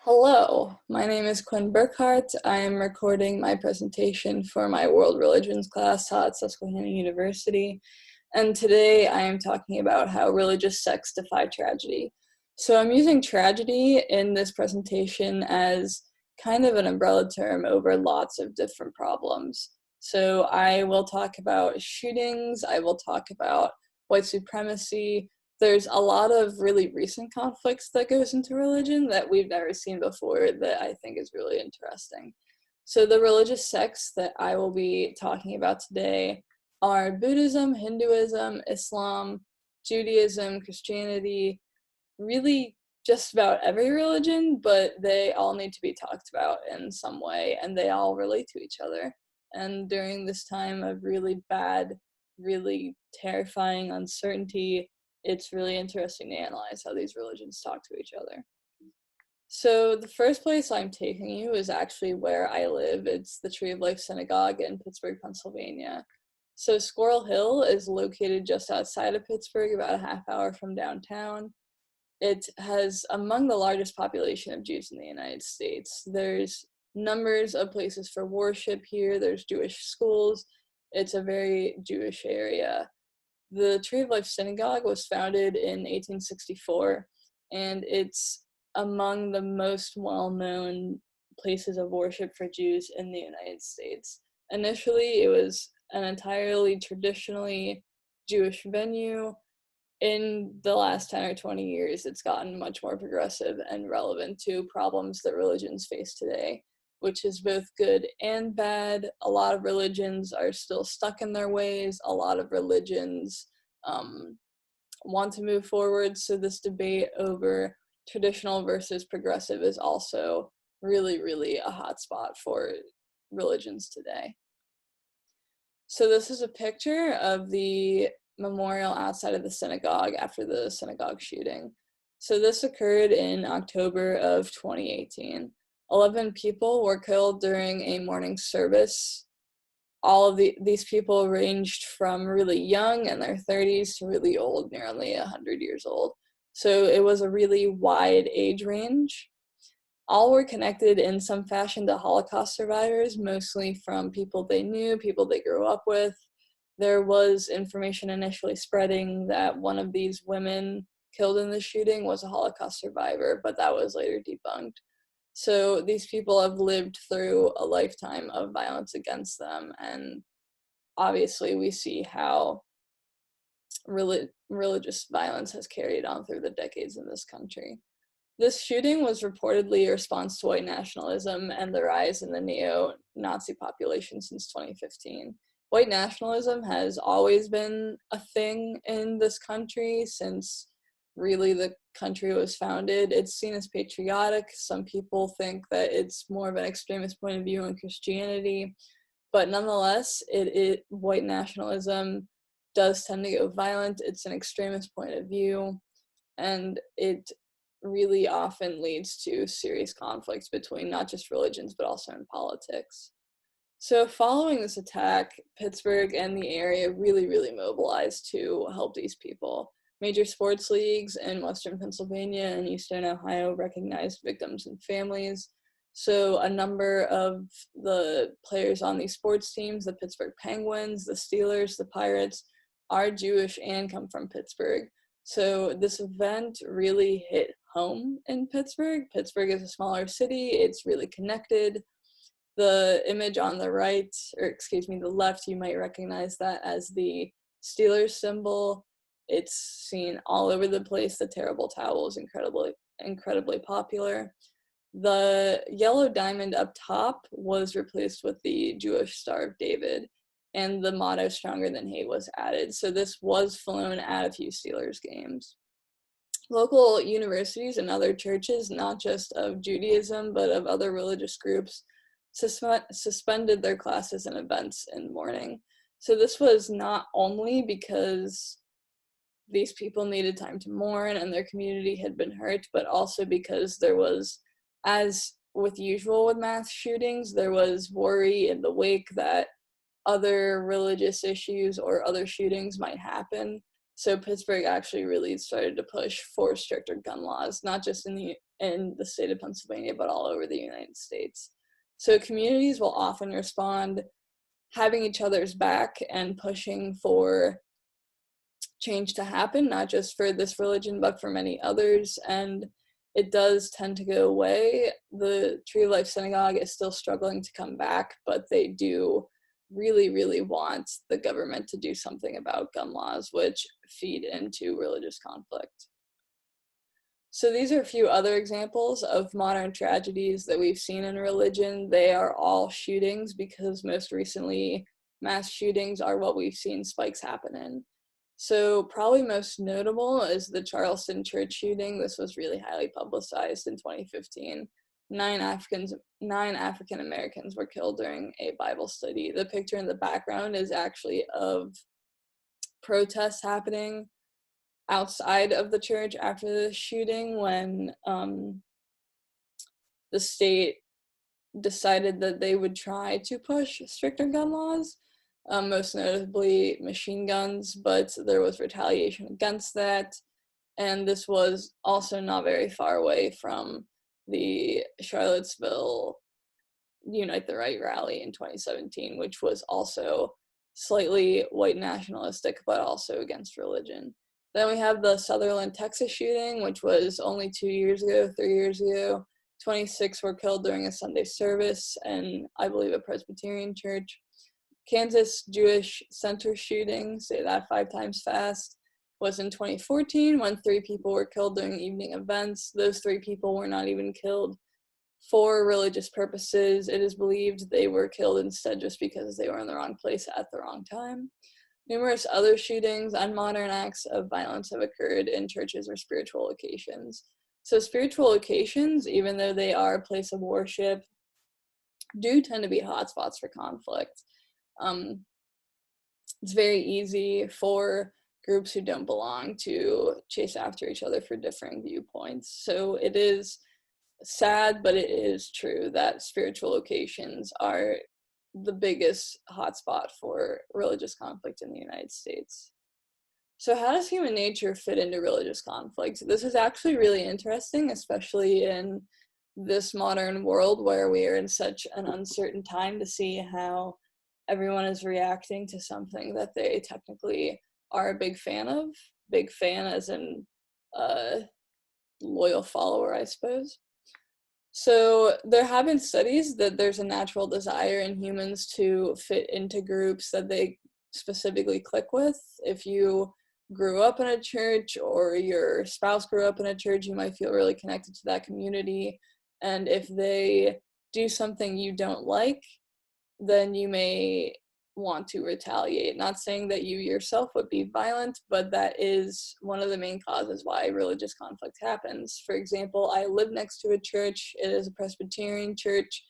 Hello, my name is Quinn Burkhardt. I am recording my presentation for my World Religions class taught at Susquehanna University, and today I am talking about how religious sects defy tragedy. So I'm using tragedy in this presentation as kind of an umbrella term over lots of different problems. So I will talk about shootings, I will talk about white supremacy. There's a lot of really recent conflicts that goes into religion that we've never seen before that I think is really interesting. So the religious sects that I will be talking about today are Buddhism, Hinduism, Islam, Judaism, Christianity, really just about every religion, but they all need to be talked about in some way and they all relate to each other. And during this time of really bad, really terrifying uncertainty, it's really interesting to analyze how these religions talk to each other. So the first place I'm taking you is actually where I live. It's the Tree of Life Synagogue in Pittsburgh, Pennsylvania. So Squirrel Hill is located just outside of Pittsburgh, about a half hour from downtown. It has among the largest population of Jews in the United States. There's numbers of places for worship here. There's Jewish schools. It's a very Jewish area. The Tree of Life Synagogue was founded in 1864, and it's among the most well-known places of worship for Jews in the United States. Initially, it was an entirely traditionally Jewish venue. In the last 10 or 20 years, it's gotten much more progressive and relevant to problems that religions face today, which is both good and bad. A lot of religions are still stuck in their ways. A lot of religions want to move forward. So this debate over traditional versus progressive is also really, really a hot spot for religions today. So this is a picture of the memorial outside of the synagogue after the synagogue shooting. So this occurred in October of 2018. 11 people were killed during a morning service. All of these people ranged from really young in their 30s to really old, nearly 100 years old. So it was a really wide age range. All were connected in some fashion to Holocaust survivors, mostly from people they knew, people they grew up with. There was information initially spreading that one of these women killed in the shooting was a Holocaust survivor, but that was later debunked. So these people have lived through a lifetime of violence against them, and obviously we see how religious violence has carried on through the decades in this country. This shooting was reportedly a response to white nationalism and the rise in the neo-Nazi population since 2015. White nationalism has always been a thing in this country since really the country was founded. It's seen as patriotic. Some people think that it's more of an extremist point of view in Christianity, but nonetheless, white nationalism does tend to go violent. It's an extremist point of view, and it really often leads to serious conflicts between not just religions but also in politics. So following this attack, Pittsburgh and the area really mobilized to help these people. Major sports leagues in Western Pennsylvania and Eastern Ohio recognized victims and families. So a number of the players on these sports teams, the Pittsburgh Penguins, the Steelers, the Pirates, are Jewish and come from Pittsburgh. So this event really hit home in Pittsburgh. Pittsburgh is a smaller city. It's really connected. The image on the right, or excuse me, the left, you might recognize that as the Steelers symbol. It's seen all over the place. The terrible towel is incredibly popular. The yellow diamond up top was replaced with the Jewish Star of David, and the motto "Stronger Than Hate" was added. So this was flown at a few Steelers games. Local universities and other churches, not just of Judaism, but of other religious groups, suspended their classes and events in mourning. So this was not only because these people needed time to mourn and their community had been hurt, but also because there was, as with usual with mass shootings, there was worry in the wake that other religious issues or other shootings might happen. So Pittsburgh actually really started to push for stricter gun laws, not just in the in the state of Pennsylvania, but all over the United States. So communities will often respond having each other's back and pushing for change to happen, not just for this religion, but for many others. And it does tend to go away. The Tree of Life Synagogue is still struggling to come back, but they do really, really want the government to do something about gun laws, which feed into religious conflict. So these are a few other examples of modern tragedies that we've seen in religion. They are all shootings because most recently mass shootings are what we've seen spikes happen in. So probably most notable is the Charleston church shooting. This was really highly publicized in 2015. 9 African Americans were killed during a Bible study. The picture in the background is actually of protests happening outside of the church after the shooting when the state decided that they would try to push stricter gun laws, most notably machine guns, but there was retaliation against that. And this was also not very far away from the Charlottesville Unite the Right rally in 2017, which was also slightly white nationalistic, but also against religion. Then we have the Sutherland, Texas shooting, which was only 3 years ago. 26 were killed during a Sunday service and I believe a Presbyterian church. Kansas Jewish Center shooting, say that 5 times fast, was in 2014 when 3 people were killed during evening events. Those 3 people were not even killed for religious purposes. It is believed they were killed instead just because they were in the wrong place at the wrong time. Numerous other shootings and modern acts of violence have occurred in churches or spiritual locations. So spiritual locations, even though they are a place of worship, do tend to be hotspots for conflict. It's very easy for groups who don't belong to chase after each other for differing viewpoints. So it is sad, but it is true that spiritual locations are the biggest hotspot for religious conflict in the United States. So how does human nature fit into religious conflict? This is actually really interesting, especially in this modern world where we are in such an uncertain time, to see how everyone is reacting to something that they technically are a big fan of. Big fan as in loyal follower, I suppose. So there have been studies that there's a natural desire in humans to fit into groups that they specifically click with. If you grew up in a church or your spouse grew up in a church, you might feel really connected to that community. And if they do something you don't like, then you may want to retaliate. Not saying that you yourself would be violent, but that is one of the main causes why religious conflict happens. For example, I live next to a church. It is a Presbyterian church.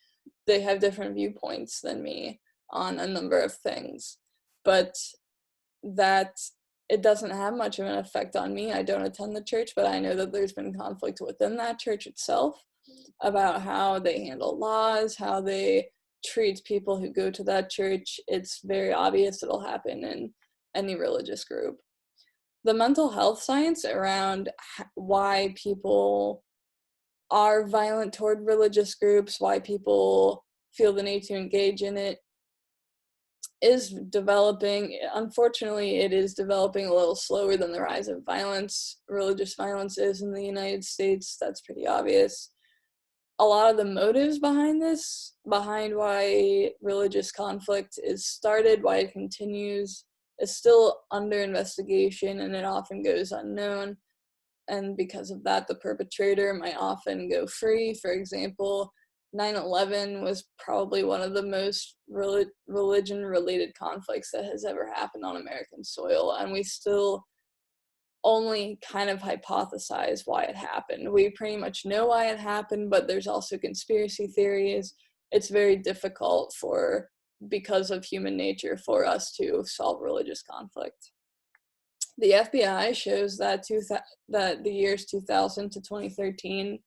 They have different viewpoints than me on a number of things, but that it doesn't have much of an effect on me. I don't attend the church, but I know that there's been conflict within that church itself about how they handle laws, how they treat people who go to that church. It's very obvious it'll happen in any religious group. The mental health science around why people are violent toward religious groups, why people feel the need to engage in it, is developing. Unfortunately, it is developing a little slower than the rise of violence, religious violence is in the United States. That's pretty obvious. A lot of the motives behind this, behind why religious conflict is started, why it continues, is still under investigation, and it often goes unknown. And because of that, the perpetrator might often go free. For example, 9/11 was probably one of the most religion-related conflicts that has ever happened on American soil, and we still only kind of hypothesize why it happened. We pretty much know why it happened, but there's also conspiracy theories. It's very difficult because of human nature for us to solve religious conflict. The FBI shows that the years 2000 to 2013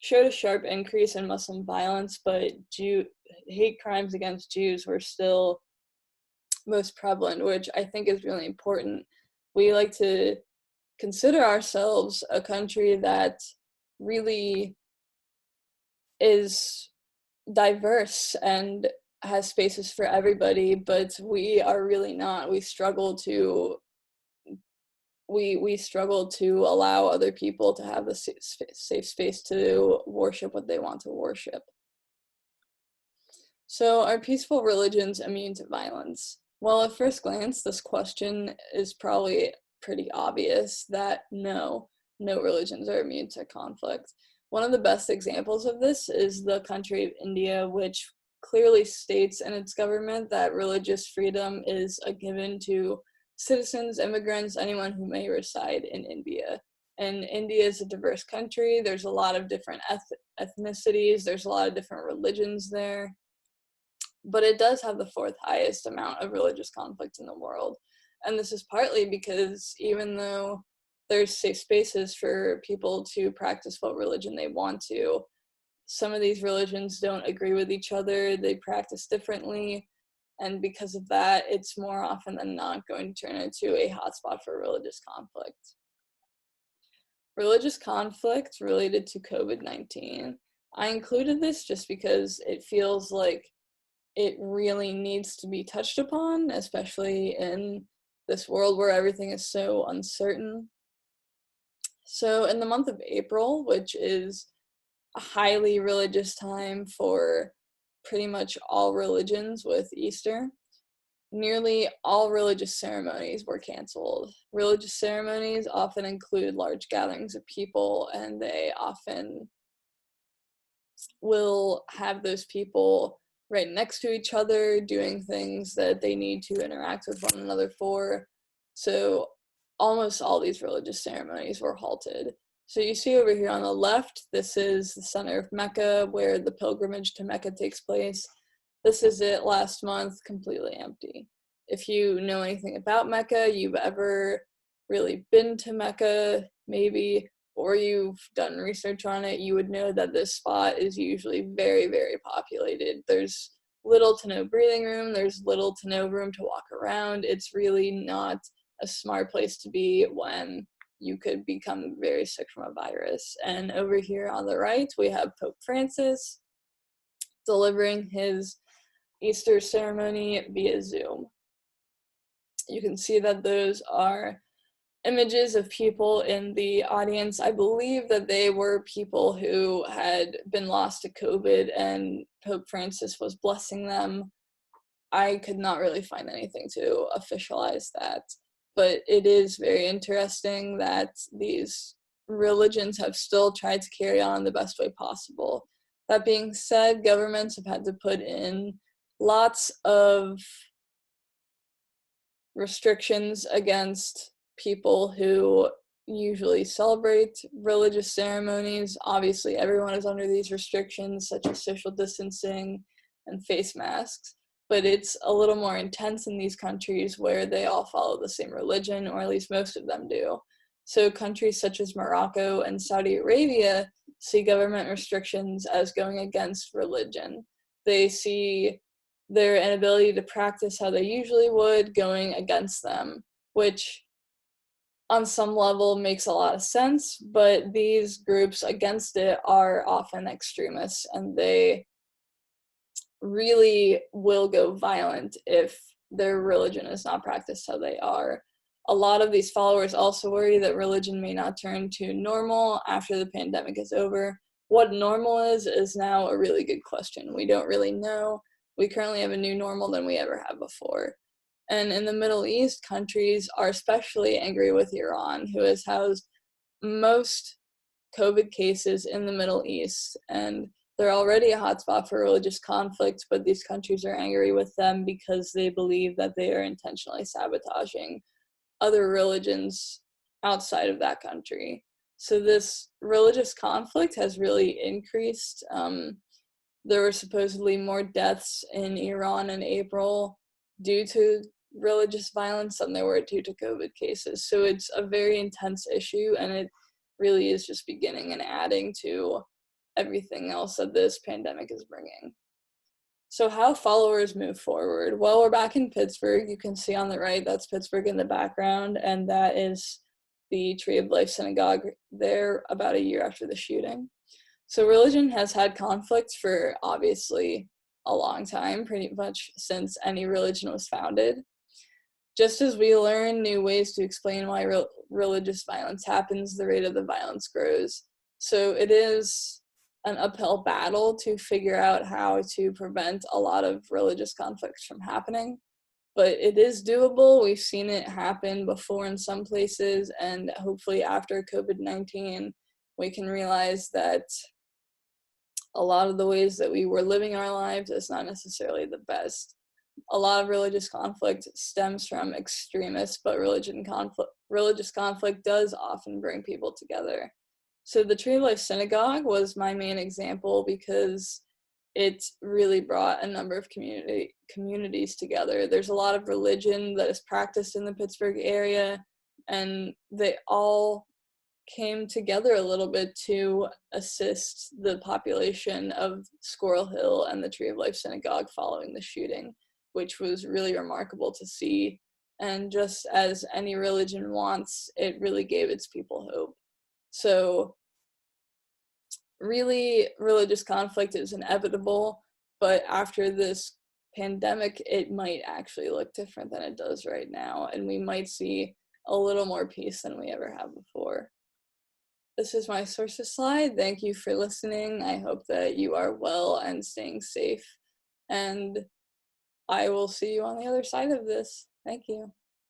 showed a sharp increase in Muslim violence, but hate crimes against Jews were still most prevalent, which I think is really important. We like to consider ourselves a country that really is diverse and has spaces for everybody, but we are really not. We struggle to allow other people to have a safe space to worship what they want to worship. So, are peaceful religions immune to violence? Well, at first glance, this question is probably pretty obvious that no religions are immune to conflict. One of the best examples of this is the country of India, which clearly states in its government that religious freedom is a given to citizens, immigrants, anyone who may reside in India. And India is a diverse country. There's a lot of different ethnicities, there's a lot of different religions there, but it does have the fourth highest amount of religious conflict in the world. And this is partly because even though there's safe spaces for people to practice what religion they want to, some of these religions don't agree with each other, they practice differently, and because of that, it's more often than not going to turn into a hotspot for religious conflict. Religious conflict related to COVID-19. I included this just because it feels like it really needs to be touched upon, especially in this world where everything is so uncertain. So in the month of April, which is a highly religious time for pretty much all religions with Easter, nearly all religious ceremonies were canceled. Religious ceremonies often include large gatherings of people, and they often will have those people right next to each other doing things that they need to interact with one another for. So almost all these religious ceremonies were halted. So you see over here on the left, this is the center of Mecca where the pilgrimage to Mecca takes place. This is it last month, completely empty. If you know anything about Mecca, you've ever really been to Mecca, maybe, or you've done research on it, you would know that this spot is usually very, very populated. There's little to no breathing room, there's little to no room to walk around. It's really not a smart place to be when you could become very sick from a virus. And over here on the right, we have Pope Francis delivering his Easter ceremony via Zoom. You can see that those are images of people in the audience. I believe that they were people who had been lost to COVID and Pope Francis was blessing them. I could not really find anything to officialize that, but it is very interesting that these religions have still tried to carry on the best way possible. That being said, governments have had to put in lots of restrictions against people who usually celebrate religious ceremonies. Obviously, everyone is under these restrictions, such as social distancing and face masks, but it's a little more intense in these countries where they all follow the same religion, or at least most of them do. So countries such as Morocco and Saudi Arabia see government restrictions as going against religion. They see their inability to practice how they usually would going against them, which on some level makes a lot of sense, but these groups against it are often extremists, and they really will go violent if their religion is not practiced how they are. A lot of these followers also worry that religion may not turn to normal after the pandemic is over. What normal is now a really good question. We don't really know. We currently have a new normal than we ever have before. And in the Middle East, countries are especially angry with Iran, who has housed most COVID cases in the Middle East. And they're already a hotspot for religious conflict, but these countries are angry with them because they believe that they are intentionally sabotaging other religions outside of that country. So this religious conflict has really increased. There were supposedly more deaths in Iran in April due to religious violence than there were due to COVID cases. So it's a very intense issue, and it really is just beginning and adding to everything else that this pandemic is bringing. So how followers move forward? Well, we're back in Pittsburgh. You can see on the right, that's Pittsburgh in the background, and that is the Tree of Life Synagogue there about a year after the shooting. So religion has had conflicts for obviously a long time, pretty much since any religion was founded. Just as we learn new ways to explain why religious violence happens, the rate of the violence grows. So it is an uphill battle to figure out how to prevent a lot of religious conflicts from happening. But it is doable. We've seen it happen before in some places, and hopefully after COVID-19, we can realize that a lot of the ways that we were living our lives is not necessarily the best. A lot of religious conflict stems from extremists, but religious conflict does often bring people together. So the Tree of Life Synagogue was my main example because it really brought a number of communities together. There's a lot of religion that is practiced in the Pittsburgh area, and they all came together a little bit to assist the population of Squirrel Hill and the Tree of Life Synagogue following the shooting, which was really remarkable to see. And just as any religion wants, it really gave its people hope. So really, religious conflict is inevitable, but after this pandemic, it might actually look different than it does right now, and we might see a little more peace than we ever have before. This is my sources slide. Thank you for listening. I hope that you are well and staying safe, and I will see you on the other side of this. Thank you.